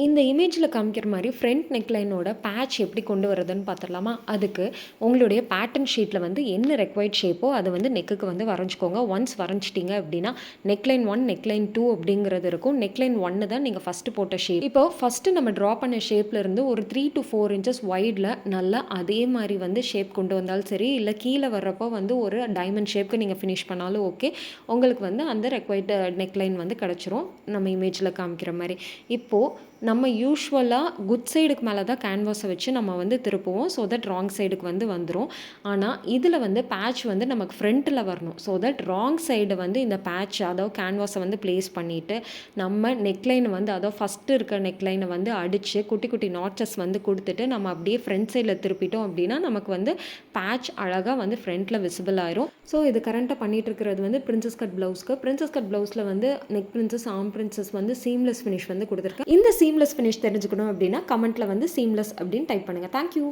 இந்த இமேஜில் காமிக்கிற மாதிரி ஃப்ரண்ட் நெக்லைனோட பேட்ச் எப்படி கொண்டு வரதுன்னு பார்த்துடலாமா? அதுக்கு உங்களுடைய பேட்டர்ன் ஷீட்டில் வந்து என்ன ரெக்வைர்ட் ஷேப்போ அதை வந்து நெக்குக்கு வந்து வரைஞ்சிக்கோங்க. ஒன்ஸ் வரைஞ்சிட்டிங்க அப்படின்னா நெக்லைன் 1 நெக்லைன் 2 அப்படிங்கிறது இருக்கும். நெக்லைன் 1 தான் நீங்கள் ஃபஸ்ட்டு போட்ட ஷேப். இப்போ ஃபஸ்ட்டு நம்ம ட்ரா பண்ண ஷேப்பில் இருந்து ஒரு 3 to 4 இன்ச்சஸ் வைடில் நல்லா அதே மாதிரி வந்து ஷேப் கொண்டு வந்தாலும் சரி, இல்லை கீழே வர்றப்போ வந்து ஒரு டைமண்ட் ஷேப்க்கு நீங்கள் ஃபினிஷ் பண்ணாலும் ஓகே. உங்களுக்கு வந்து அந்த ரெக்வைர்டு நெக்லைன் வந்து கிடச்சிரும் நம்ம இமேஜில் காமிக்கிற மாதிரி. இப்போது நம்ம யூஸ்வலாக குட் சைடுக்கு மேலே தான் கேன்வாஸை வச்சு நம்ம வந்து திருப்புவோம். ஸோ தட் ராங் சைடுக்கு வந்து வந்துடும். ஆனால் இதில் வந்து பேட்ச் வந்து நமக்கு ஃப்ரண்ட்டில் வரணும். ஸோ தட் ராங் சைடு வந்து இந்த பேட்ச் அதாவது கேன்வாஸை வந்து ப்ளேஸ் பண்ணிவிட்டு நம்ம நெக்லைனை வந்து அதாவது ஃபஸ்ட்டு இருக்க நெக்லைனை வந்து அடித்து குட்டி குட்டி நாட்சஸ் வந்து கொடுத்துட்டு நம்ம அப்படியே ஃப்ரண்ட் சைடில் திருப்பிட்டோம் அப்படின்னா நமக்கு வந்து பேட்ச் அழகாக வந்து ஃப்ரண்ட்டில் விசிபிள் ஆயிரும். ஸோ இது கரண்ட்டாக பண்ணிகிட்டு இருக்கிறது வந்து பிரின்சஸ் கட் ப்ளவுஸ்க்கு. பிரின்சஸ் கட் ப்ளவுஸில் வந்து நெக் பிரின்சஸ் ஆர்ம் பிரின்சஸ் வந்து சீம்லெஸ் ஃபினிஷ் வந்து கொடுத்துருக்கேன். இந்த சீம்லெஸ் ஃபினிஷ் தெரிஞ்சுக்கணும் அப்படின்னா கமெண்ட்டில் வந்து சீம்லெஸ் அப்படின்னு டைப் பண்ணுங்கள். தேங்க்யூ.